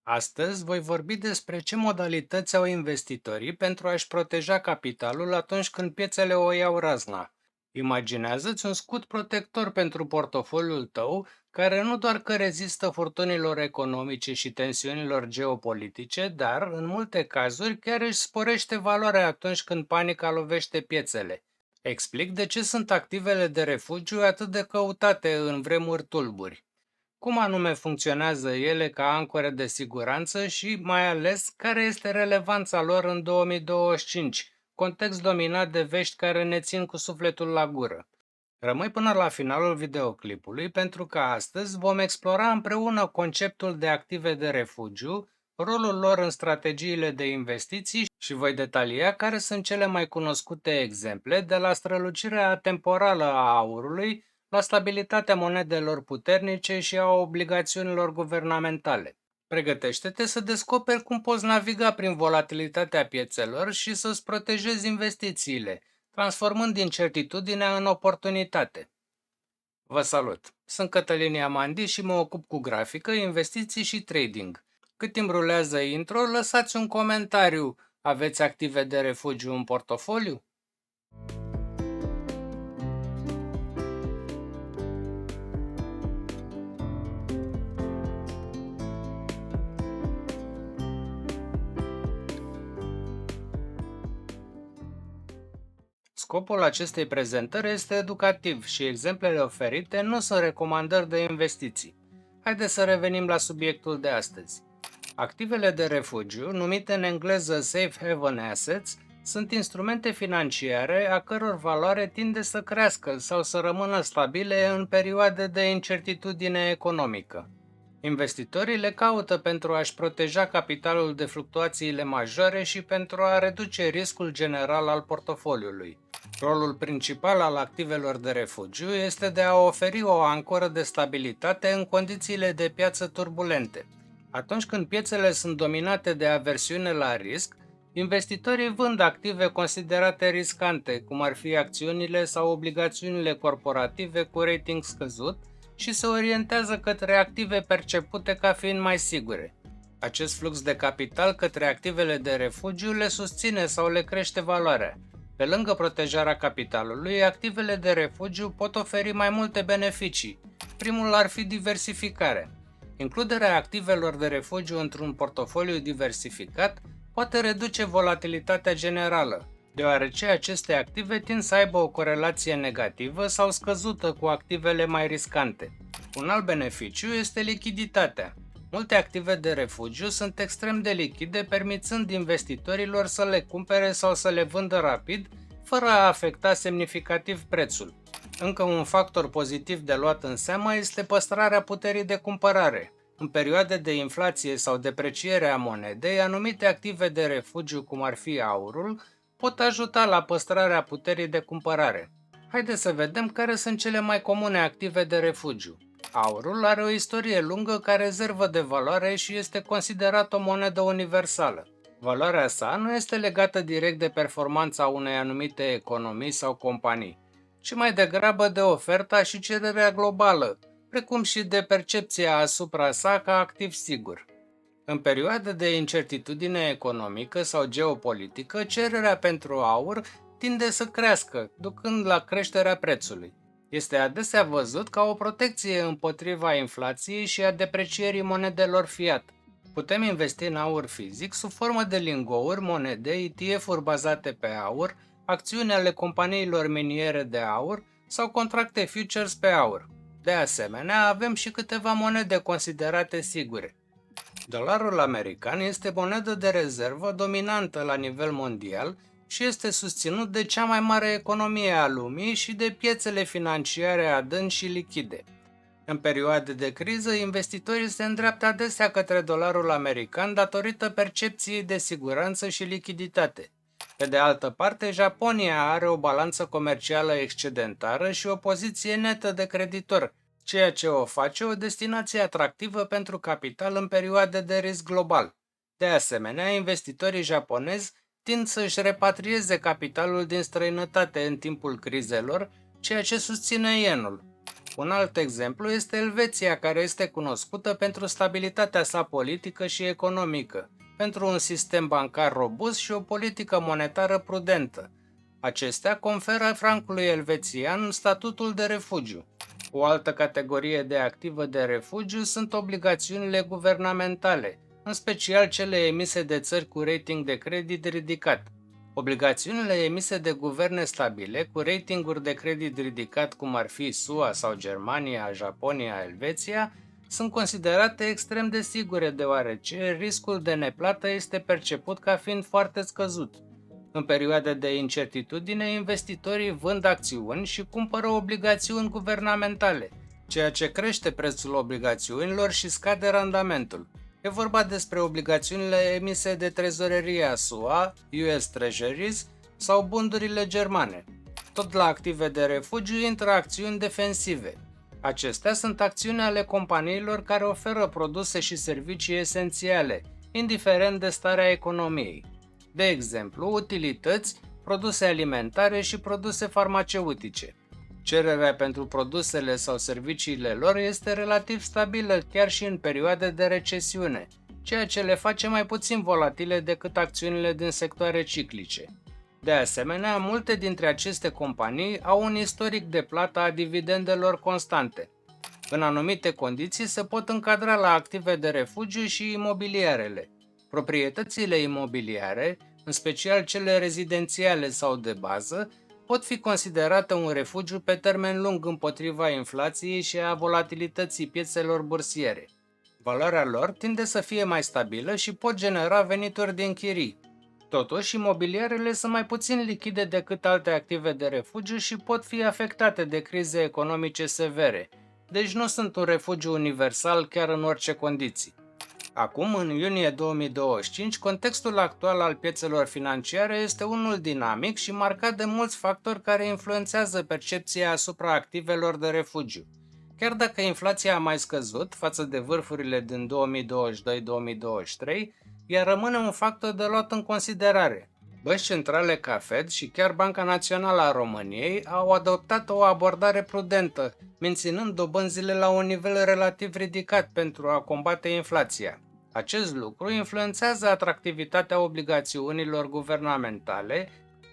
Astăzi voi vorbi despre ce modalități au investitorii pentru a-și proteja capitalul atunci când piețele o iau razna. Imaginează-ți un scut protector pentru portofoliul tău, care nu doar că rezistă furtunilor economice și tensiunilor geopolitice, dar, în multe cazuri, chiar își sporește valoarea atunci când panica lovește piețele. Explic de ce sunt activele de refugiu atât de căutate în vremuri tulburi. Cum anume funcționează ele ca ancore de siguranță și, mai ales, care este relevanța lor în 2025, context dominat de vești care ne țin cu sufletul la gură? Rămâi până la finalul videoclipului pentru că astăzi vom explora împreună conceptul de active de refugiu, rolul lor în strategiile de investiții și voi detalia care sunt cele mai cunoscute exemple de la strălucirea temporală a aurului la stabilitatea monedelor puternice și a obligațiunilor guvernamentale. Pregătește-te să descoperi cum poți naviga prin volatilitatea piețelor și să-ți protejezi investițiile, transformând incertitudinea în oportunitate. Vă salut! Sunt Cătălin Iamandi și mă ocup cu grafică, investiții și trading. Cât timp rulează intro, lăsați un comentariu. Aveți active de refugiu în portofoliu? Scopul acestei prezentări este educativ și exemplele oferite nu sunt recomandări de investiții. Haideți să revenim la subiectul de astăzi. Activele de refugiu, numite în engleză Safe Haven Assets, sunt instrumente financiare a căror valoare tinde să crească sau să rămână stabile în perioade de incertitudine economică. Investitorii le caută pentru a-și proteja capitalul de fluctuațiile majore și pentru a reduce riscul general al portofoliului. Rolul principal al activelor de refugiu este de a oferi o ancoră de stabilitate în condițiile de piață turbulente. Atunci când piețele sunt dominate de aversiune la risc, investitorii vând active considerate riscante, cum ar fi acțiunile sau obligațiunile corporative cu rating scăzut, și se orientează către active percepute ca fiind mai sigure. Acest flux de capital către activele de refugiu le susține sau le crește valoarea. Pe lângă protejarea capitalului, activele de refugiu pot oferi mai multe beneficii. Primul ar fi diversificare. Includerea activelor de refugiu într-un portofoliu diversificat poate reduce volatilitatea generală, deoarece aceste active tind să aibă o corelație negativă sau scăzută cu activele mai riscante. Un alt beneficiu este lichiditatea. Multe active de refugiu sunt extrem de lichide, permițând investitorilor să le cumpere sau să le vândă rapid, fără a afecta semnificativ prețul. Încă un factor pozitiv de luat în seamă este păstrarea puterii de cumpărare. În perioade de inflație sau depreciere a monedei, anumite active de refugiu, cum ar fi aurul, pot ajuta la păstrarea puterii de cumpărare. Haideți să vedem care sunt cele mai comune active de refugiu. Aurul are o istorie lungă ca rezervă de valoare și este considerat o monedă universală. Valoarea sa nu este legată direct de performanța unei anumite economii sau companii, ci mai degrabă de oferta și cererea globală, precum și de percepția asupra sa ca activ sigur. În perioade de incertitudine economică sau geopolitică, cererea pentru aur tinde să crească, ducând la creșterea prețului. Este adesea văzut ca o protecție împotriva inflației și a deprecierii monedelor fiat. Putem investi în aur fizic sub formă de lingouri, monede, ETF-uri bazate pe aur, acțiuni ale companiilor miniere de aur sau contracte futures pe aur. De asemenea, avem și câteva monede considerate sigure. Dolarul american este monedă de rezervă dominantă la nivel mondial și este susținut de cea mai mare economie a lumii și de piețele financiare adânci și lichide. În perioade de criză, investitorii se îndreaptă adesea către dolarul american datorită percepției de siguranță și lichiditate. Pe de altă parte, Japonia are o balanță comercială excedentară și o poziție netă de creditor, ceea ce o face o destinație atractivă pentru capital în perioade de risc global. De asemenea, investitorii japonezi tind să își repatrieze capitalul din străinătate în timpul crizelor, ceea ce susține yenul. Un alt exemplu este Elveția, care este cunoscută pentru stabilitatea sa politică și economică, pentru un sistem bancar robust și o politică monetară prudentă. Acestea conferă francului elvețian statutul de refugiu. O altă categorie de activă de refugiu sunt obligațiunile guvernamentale, în special cele emise de țări cu rating de credit ridicat. Obligațiunile emise de guverne stabile, cu ratinguri de credit ridicat cum ar fi SUA sau Germania, Japonia, Elveția, sunt considerate extrem de sigure deoarece riscul de neplată este perceput ca fiind foarte scăzut. În perioade de incertitudine, investitorii vând acțiuni și cumpără obligațiuni guvernamentale, ceea ce crește prețul obligațiunilor și scade randamentul. E vorba despre obligațiunile emise de trezoreria SUA, US Treasuries sau bundurile germane. Tot la active de refugiu intră acțiuni defensive. Acestea sunt acțiuni ale companiilor care oferă produse și servicii esențiale, indiferent de starea economiei. De exemplu, utilități, produse alimentare și produse farmaceutice. Cererea pentru produsele sau serviciile lor este relativ stabilă chiar și în perioade de recesiune, ceea ce le face mai puțin volatile decât acțiunile din sectoare ciclice. De asemenea, multe dintre aceste companii au un istoric de plată a dividendelor constante. În anumite condiții se pot încadra la active de refugiu și imobiliarele. Proprietățile imobiliare, în special cele rezidențiale sau de bază, pot fi considerate un refugiu pe termen lung împotriva inflației și a volatilității piețelor bursiere. Valoarea lor tinde să fie mai stabilă și pot genera venituri din chirii. Totuși, imobiliarele sunt mai puțin lichide decât alte active de refugiu și pot fi afectate de crize economice severe, deci nu sunt un refugiu universal chiar în orice condiții. Acum, în iunie 2025, contextul actual al piețelor financiare este unul dinamic și marcat de mulți factori care influențează percepția asupra activelor de refugiu. Chiar dacă inflația a mai scăzut față de vârfurile din 2022-2023, ea rămâne un factor de luat în considerare. Bănci centrale ca Fed și chiar Banca Națională a României au adoptat o abordare prudentă, menținând dobânzile la un nivel relativ ridicat pentru a combate inflația. Acest lucru influențează atractivitatea obligațiunilor guvernamentale,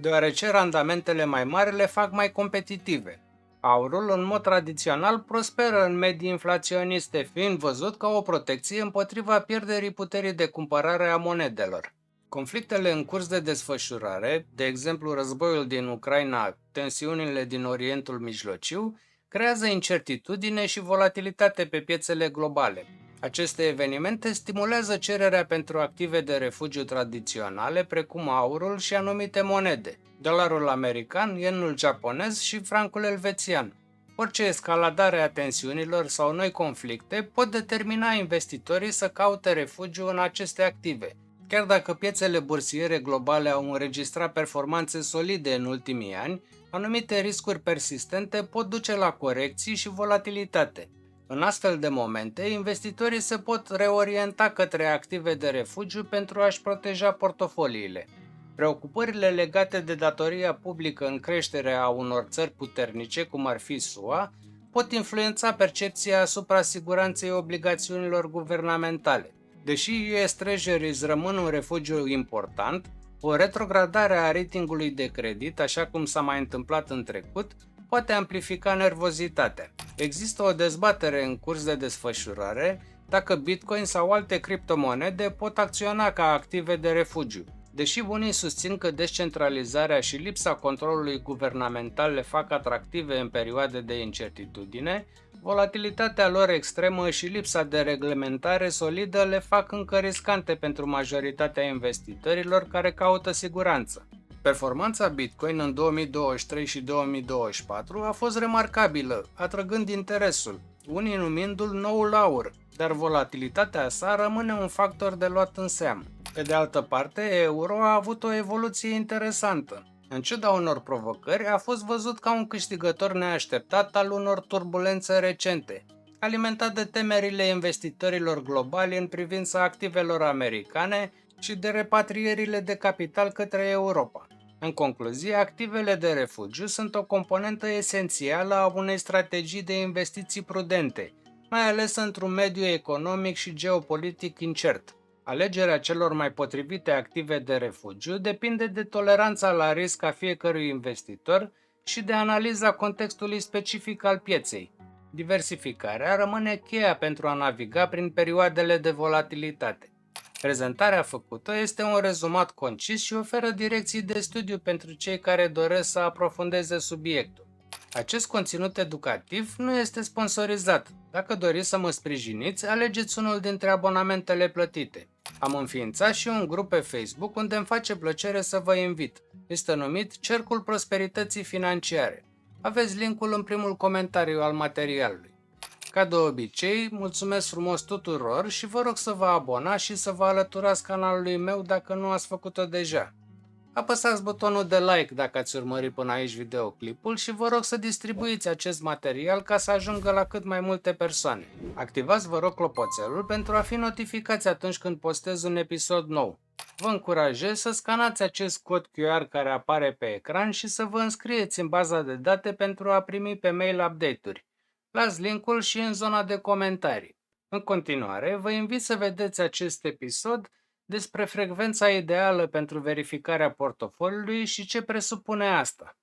deoarece randamentele mai mari le fac mai competitive. Aurul, în mod tradițional, prosperă în medii inflaționiste, fiind văzut ca o protecție împotriva pierderii puterii de cumpărare a monedelor. Conflictele în curs de desfășurare, de exemplu războiul din Ucraina, tensiunile din Orientul Mijlociu, creează incertitudine și volatilitate pe piețele globale. Aceste evenimente stimulează cererea pentru active de refugiu tradiționale, precum aurul și anumite monede, dolarul american, yenul japonez și francul elvețian. Orice escaladare a tensiunilor sau noi conflicte pot determina investitorii să caute refugiu în aceste active, chiar dacă piețele bursiere globale au înregistrat performanțe solide în ultimii ani, anumite riscuri persistente pot duce la corecții și volatilitate. În astfel de momente, investitorii se pot reorienta către active de refugiu pentru a-și proteja portofoliile. Preocupările legate de datoria publică în creștere a unor țări puternice, cum ar fi SUA, pot influența percepția asupra siguranței obligațiunilor guvernamentale. Deși US Treasuries rămân un refugiu important, o retrogradare a ratingului de credit, așa cum s-a mai întâmplat în trecut, poate amplifica nervozitatea. Există o dezbatere în curs de desfășurare dacă Bitcoin sau alte criptomonede pot acționa ca active de refugiu. Deși unii susțin că descentralizarea și lipsa controlului guvernamental le fac atractive în perioade de incertitudine, volatilitatea lor extremă și lipsa de reglementare solidă le fac încă riscante pentru majoritatea investitorilor care caută siguranță. Performanța Bitcoin în 2023 și 2024 a fost remarcabilă, atrăgând interesul, unii numindu-l noul aur, dar volatilitatea sa rămâne un factor de luat în seamă. Pe de altă parte, euro a avut o evoluție interesantă. În ciuda unor provocări, a fost văzut ca un câștigător neașteptat al unor turbulențe recente, alimentat de temerile investitorilor globali în privința activelor americane și de repatrierile de capital către Europa. În concluzie, activele de refugiu sunt o componentă esențială a unei strategii de investiții prudente, mai ales într-un mediu economic și geopolitic incert. Alegerea celor mai potrivite active de refugiu depinde de toleranța la risc a fiecărui investitor și de analiza contextului specific al pieței. Diversificarea rămâne cheia pentru a naviga prin perioadele de volatilitate. Prezentarea făcută este un rezumat concis și oferă direcții de studiu pentru cei care doresc să aprofundeze subiectul. Acest conținut educativ nu este sponsorizat. Dacă doriți să mă sprijiniți, alegeți unul dintre abonamentele plătite. Am înființat și un grup pe Facebook unde îmi face plăcere să vă invit. Este numit Cercul Prosperității Financiare. Aveți linkul în primul comentariu al materialului. Ca de obicei, mulțumesc frumos tuturor și vă rog să vă abonați și să vă alăturați canalului meu dacă nu ați făcut-o deja. Apăsați butonul de like dacă ați urmărit până aici videoclipul și vă rog să distribuiți acest material ca să ajungă la cât mai multe persoane. Activați, vă rog, clopoțelul pentru a fi notificați atunci când postez un episod nou. Vă încurajez să scanați acest cod QR care apare pe ecran și să vă înscrieți în baza de date pentru a primi pe mail update-uri. Las linkul și în zona de comentarii. În continuare, vă invit să vedeți acest episod despre frecvența ideală pentru verificarea portofoliului și ce presupune asta.